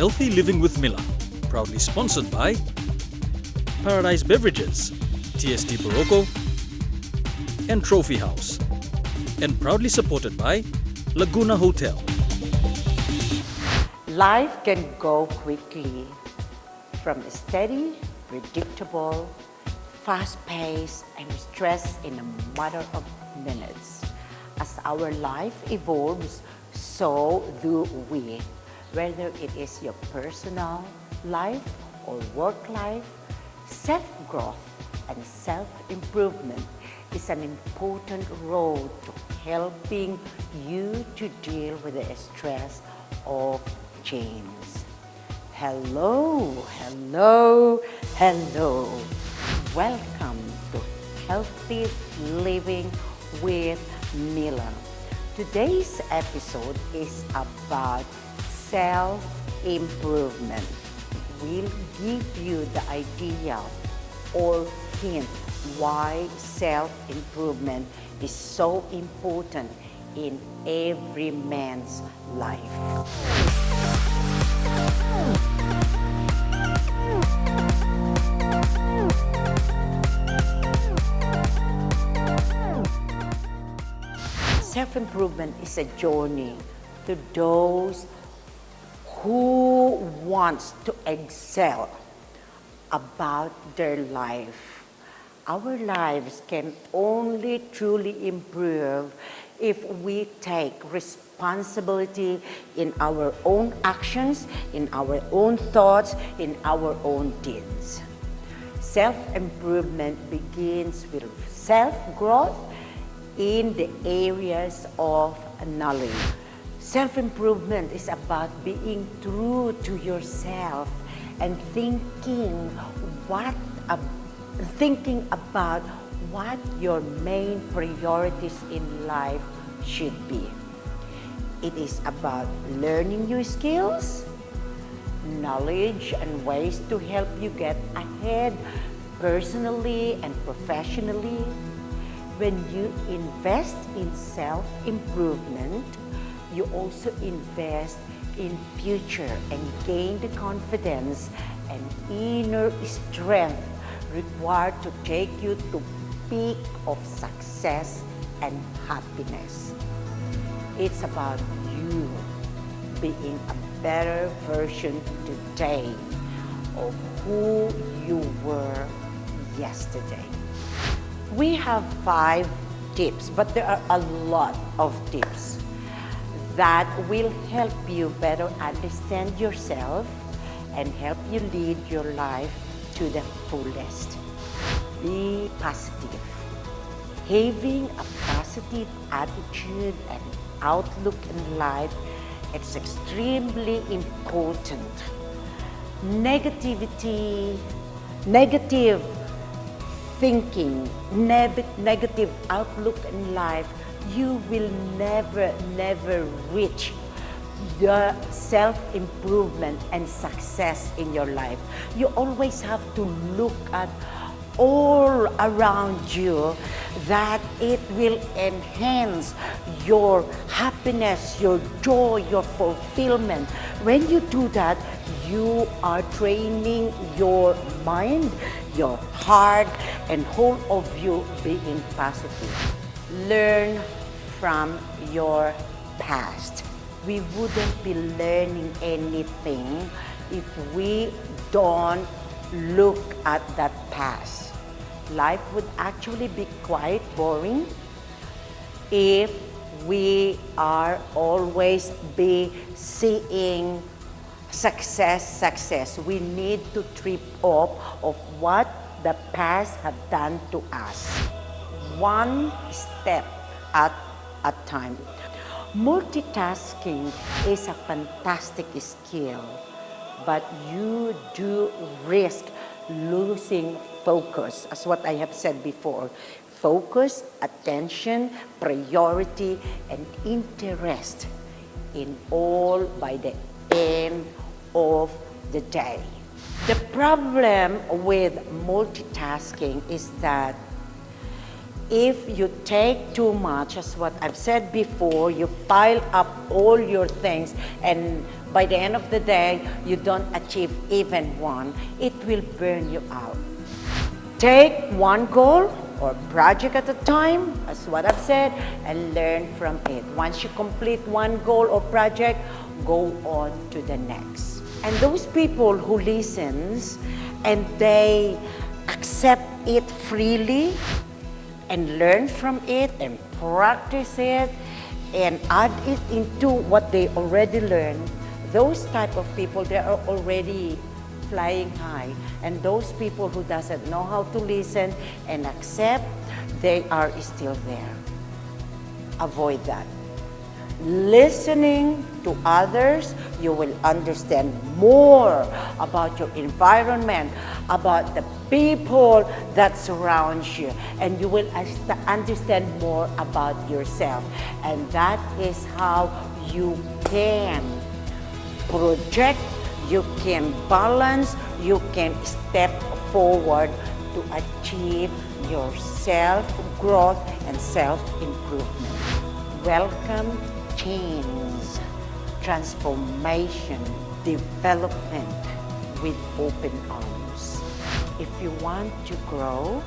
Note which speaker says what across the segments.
Speaker 1: Healthy Living with Mila, proudly sponsored by Paradise Beverages, TST Barocco, and Trophy House, and proudly supported by Laguna Hotel.
Speaker 2: Life can go quickly from a steady, predictable, fast-paced, and stress in a matter of minutes. As our life evolves, so do we. Whether it is your personal life or work life, self-growth and self-improvement is an important road to helping you to deal with the stress of change. Hello, hello, hello. Welcome to Healthy Living with Mila. Today's episode is about self-improvement. We'll give you the idea or hint why self-improvement is so important in every man's life. Self-improvement is a journey to those who wants to excel about their life. Our lives can only truly improve if we take responsibility in our own actions, in our own thoughts, in our own deeds. Self-improvement begins with self-growth in the areas of knowledge. Self-improvement is about being true to yourself and thinking about what your main priorities in life should be. It is about learning new skills, knowledge, and ways to help you get ahead personally and professionally. When you invest in self-improvement, you also invest in future and gain the confidence and inner strength required to take you to peak of success and happiness. It's about you being a better version today of who you were yesterday. We have 5 tips, but there are a lot of tips that will help you better understand yourself and help you lead your life to the fullest. Be positive. Having a positive attitude and outlook in life is extremely important. Negative thinking, negative outlook in life, you will never reach the self-improvement and success in your life. You always have to look at all around you that it will enhance your happiness, your joy, your fulfillment. When you do that, you are training your mind, your heart, and whole of you being positive. Learn from your past. We wouldn't be learning anything if we don't look at that past. Life would actually be quite boring if we are always be seeing success. We need to trip off of what the past have done to us. One step at a time. Multitasking is a fantastic skill, but you do risk losing focus, as what I have said before. Focus, attention, priority, and interest in all by the end of the day. The problem with multitasking is that if you take too much, as what I've said before, you pile up all your things, and By the end of the day, you don't achieve even one, it will burn you out. Take one goal or project at a time, as what I've said, and learn from it. Once you complete one goal or project, go on to the next. And those people who listens and they accept it freely and learn from it and practice it and add it into what they already learned, those type of people, they are already flying high. And those people who doesn't know how to listen and accept, they are still there. Avoid that. Listening to others, you will understand more about your environment, about the people that surround you, and you will understand more about yourself. And that is how you can project, you can balance, you can step forward to achieve your self-growth and self-improvement. Welcome change, transformation, development with open arms. If you want to grow,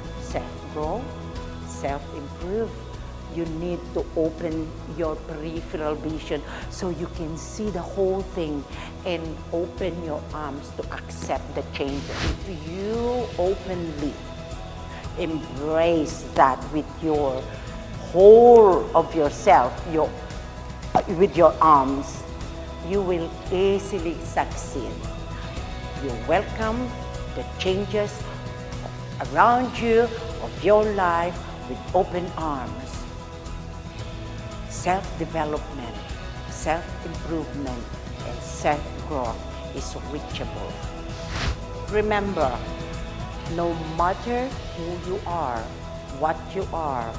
Speaker 2: self-improve, you need to open your peripheral vision so you can see the whole thing and open your arms to accept the changes. If you openly embrace that with your whole of yourself, with your arms, you will easily succeed. You welcome the changes around you, of your life, with open arms. Self-development, self-improvement, and self-growth is reachable. Remember, no matter who you are, what you are,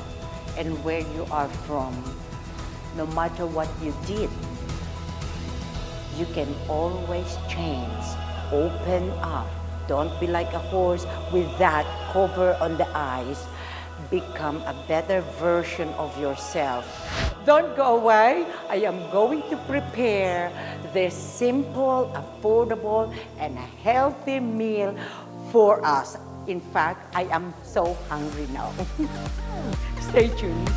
Speaker 2: and where you are from, no matter what you did, you can always change. Open up. Don't be like a horse with that cover on the eyes. Become a better version of yourself. Don't go away. I am going to prepare this simple, affordable, and a healthy meal for us. In fact, I am so hungry now. Stay tuned.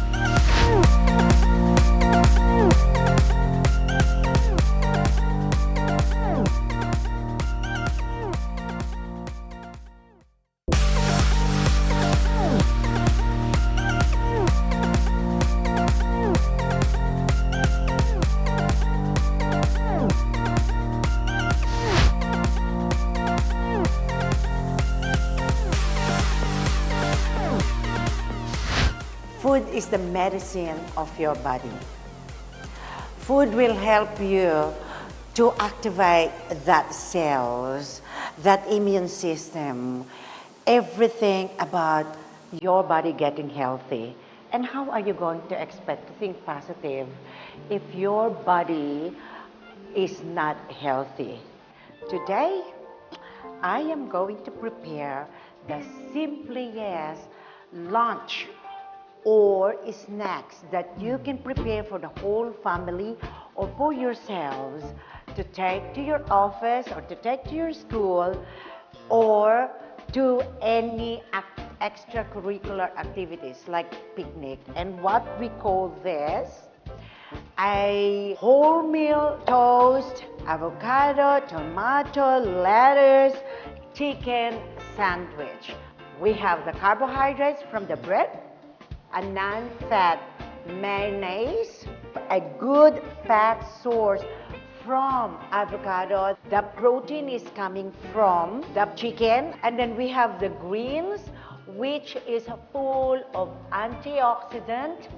Speaker 2: Food is the medicine of your body. Food will help you to activate that cells, that immune system, everything about your body getting healthy. And how are you going to expect to think positive if your body is not healthy? Today, I am going to prepare the simplest lunch or snacks that you can prepare for the whole family or for yourselves to take to your office or to take to your school or to any extracurricular activities like picnic. And what we call this a wholemeal toast, avocado, tomato, lettuce, chicken sandwich. We have the carbohydrates from the bread, a non-fat mayonnaise, a good fat source from avocado. The protein is coming from the chicken. And then we have the greens, which is full of antioxidant,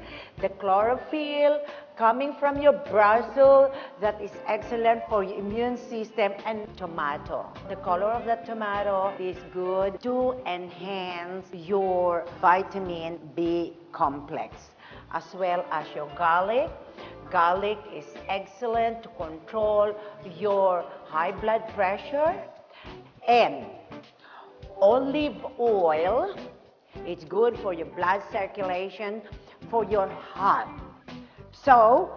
Speaker 2: the chlorophyll coming from your Brazil that is excellent for your immune system, and tomato. The color of the tomato is good to enhance your vitamin B complex, as well as your garlic. Garlic is excellent to control your high blood pressure. And olive oil, it's good for your blood circulation, for your heart. So,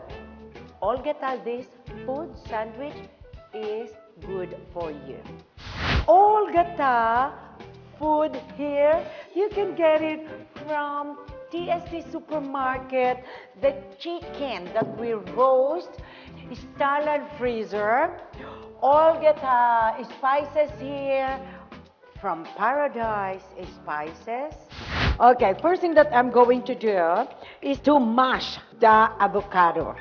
Speaker 2: all get us this food sandwich is good for you. All gata food here, you can get it from TST supermarket. The chicken that we roast is Thailand freezer. All gata spices here from Paradise Spices. Okay, first thing that I'm going to do is to mash the avocado.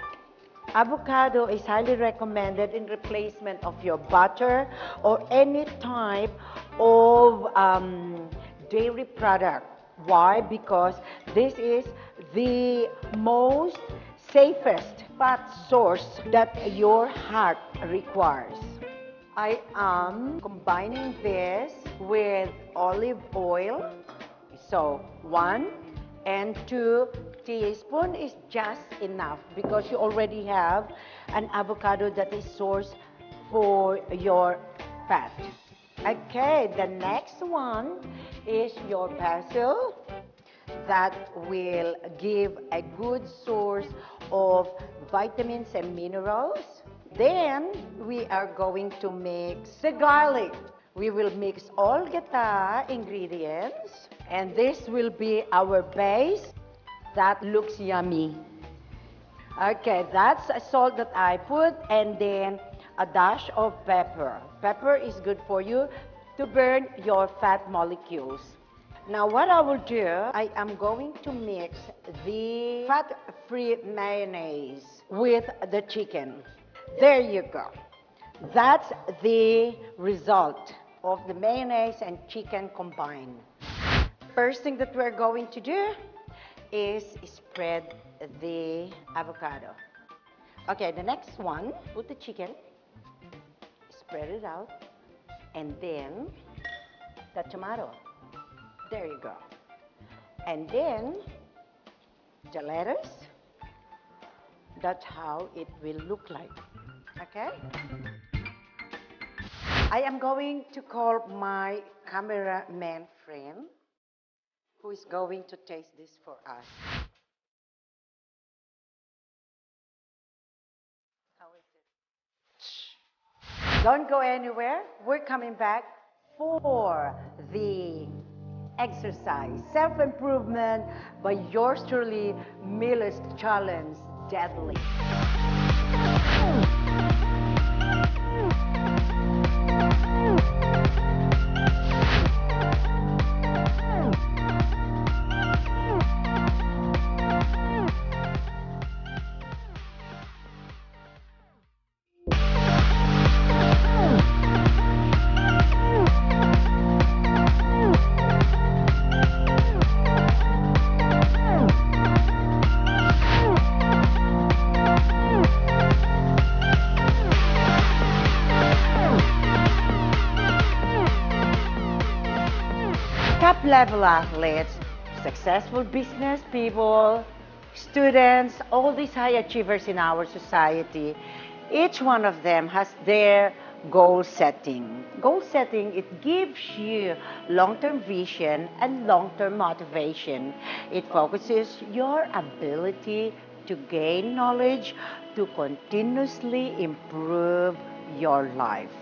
Speaker 2: Avocado is highly recommended in replacement of your butter or any type of dairy product. Why? Because this is the most safest fat source that your heart requires. I am combining this with olive oil. So 1 and 2 teaspoons is just enough because you already have an avocado that is source for your fat. Okay, the next one is your basil that will give a good source of vitamins and minerals. Then we are going to mix the garlic. We will mix all gata ingredients and this will be our base that looks yummy. Okay, that's a salt that I put and then a dash of pepper. Pepper is good for you to burn your fat molecules. Now what I will do, I am going to mix the fat-free mayonnaise with the chicken. There you go. That's the result of the mayonnaise and chicken combined. First thing that we're going to do is spread the avocado. Okay, the next one, put the chicken, spread it out, and then the tomato. There you go. And then the lettuce. That's how it will look like. Okay? I am going to call my cameraman friend who is going to taste this for us. How is it? Don't go anywhere. We're coming back for the exercise, self-improvement by yours truly, Mila's Challenge Deadly. Top-level athletes, successful business people, students, all these high achievers in our society, each one of them has their goal setting. Goal setting, it gives you long-term vision and long-term motivation. It focuses your ability to gain knowledge, to continuously improve your life.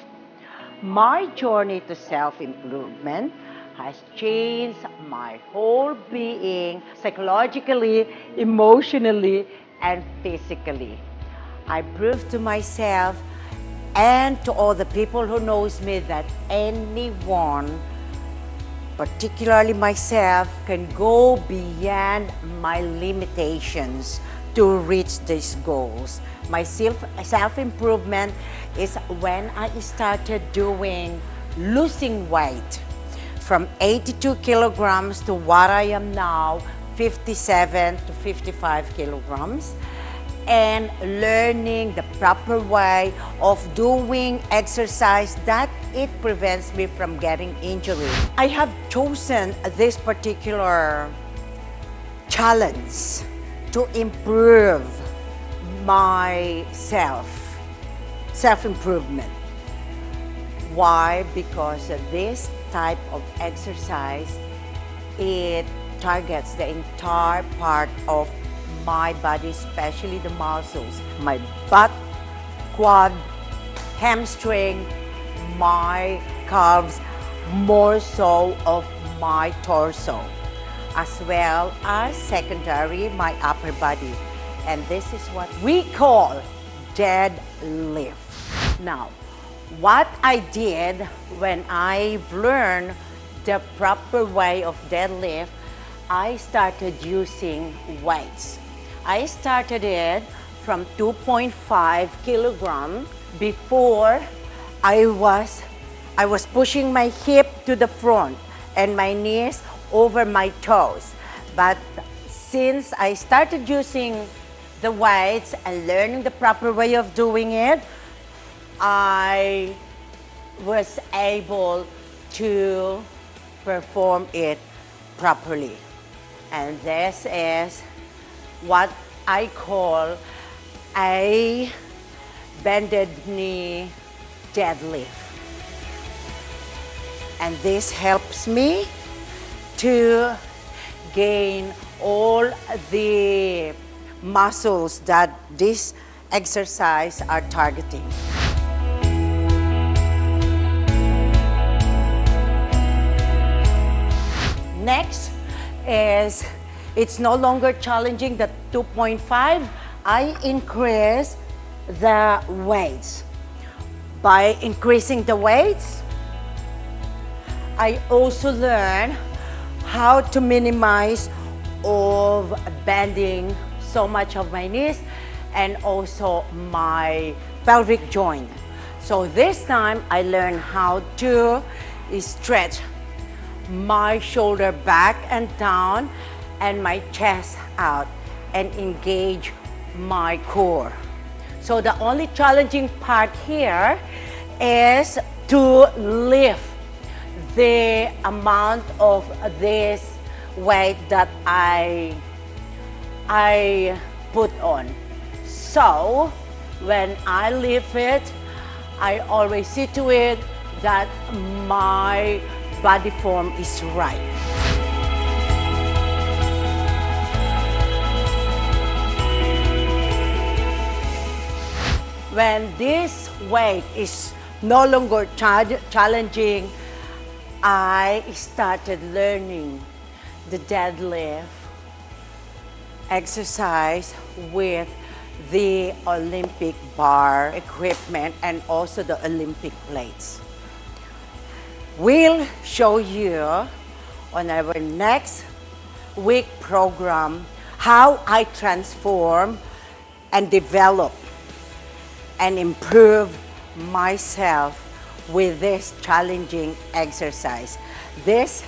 Speaker 2: My journey to self-improvement has changed my whole being psychologically, emotionally, and physically. I proved to myself and to all the people who knows me that anyone, particularly myself, can go beyond my limitations to reach these goals. My self-improvement is when I started losing weight from 82 kilograms to what I am now, 57 to 55 kilograms, and learning the proper way of doing exercise that it prevents me from getting injuries. I have chosen this particular challenge to improve my self-improvement. Why? Because this type of exercise, it targets the entire part of my body, especially the muscles, my butt, quad, hamstring, my calves, more so of my torso, as well as secondary, my upper body. And this is what we call deadlift. Now, what I did when I've learned the proper way of deadlift, I started using weights. I started it from 2.5 kilogram. Before, I was pushing my hip to the front and my knees over my toes. But since I started using the weights and learning the proper way of doing it, I was able to perform it properly. And this is what I call a bended knee deadlift. And this helps me to gain all the muscles that this exercise are targeting. Next is, it's no longer challenging the 2.5. I increase the weights. By increasing the weights, I also learn how to minimize of bending so much of my knees and also my pelvic joint. So this time I learned how to stretch my shoulder back and down and my chest out and engage my core. So the only challenging part here is to lift the amount of this weight that I put on. So when I lift it, I always see to it that my body form is right. When this weight is no longer challenging, I started learning the deadlift exercise with the Olympic bar equipment and also the Olympic plates. We'll show you on our next week program how I transform and develop and improve myself with this challenging exercise. This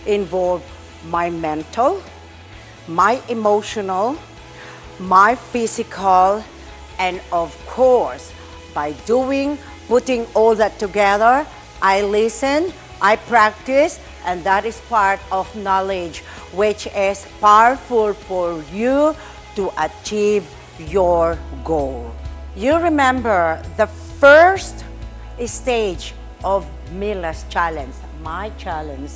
Speaker 2: involved my mental, my emotional, my physical, and of course, by putting all that together, I listen, I practice, and that is part of knowledge, which is powerful for you to achieve your goal. You remember the first stage of Mila's challenge, my challenge,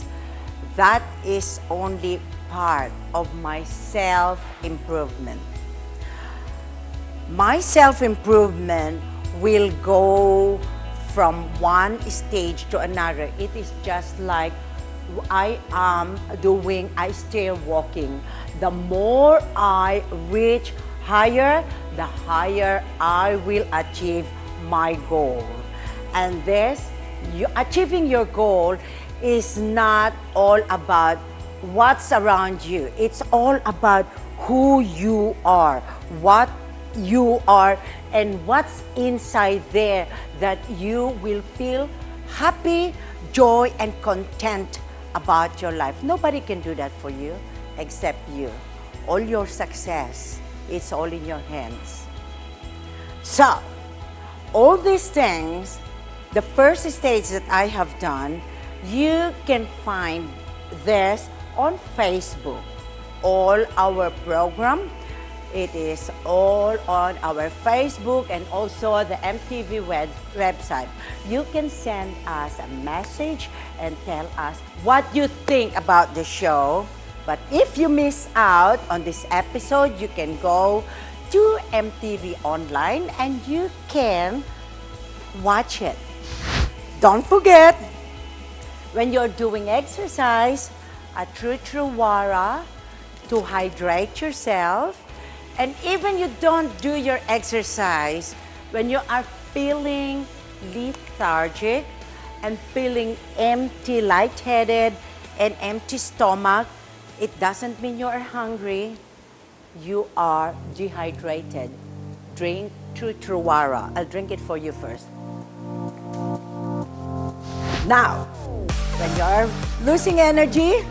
Speaker 2: that is only part of my self-improvement. My self-improvement will go from one stage to another. It is just like I still walking. The more I reach higher, the higher I will achieve my goal. And achieving your goal is not all about what's around you. It's all about who you are, what you are, and what's inside there that you will feel happy, joy, and content about your life. Nobody can do that for you except you. All your success, it's all in your hands. So, all these things, the first stage that I have done, you can find this on Facebook. All our program, it is all on our Facebook and also the EMTV website. You can send us a message and tell us what you think about the show. But if you miss out on this episode, you can go to EMTV online and you can watch it. Don't forget, when you're doing exercise, a true wara to hydrate yourself. And even you don't do your exercise, when you are feeling lethargic and feeling empty, lightheaded, and empty stomach, it doesn't mean you are hungry. You are dehydrated. Drink Truwara. I'll drink it for you first. Now, when you're losing energy,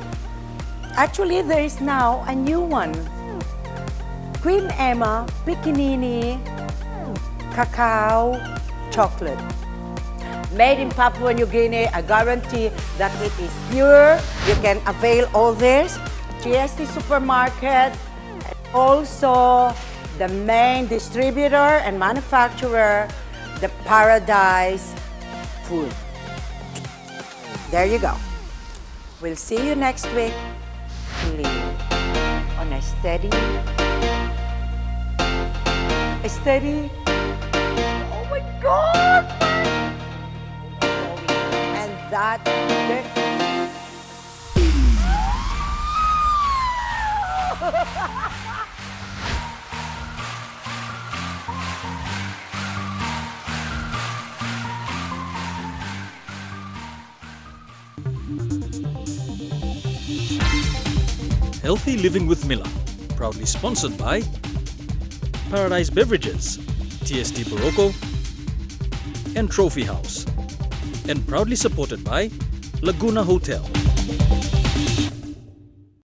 Speaker 2: actually there is now a new one. Queen Emma Piccinini Cacao Chocolate. Made in Papua New Guinea. I guarantee that it is pure. You can avail all this. GST Supermarket. And also the main distributor and manufacturer, the Paradise Food. There you go. We'll see you next week. On a steady. Oh my God! And that.
Speaker 1: Healthy Living with Mila, proudly sponsored by Paradise Beverages, TST Barocco, and Trophy House, and proudly supported by Laguna Hotel.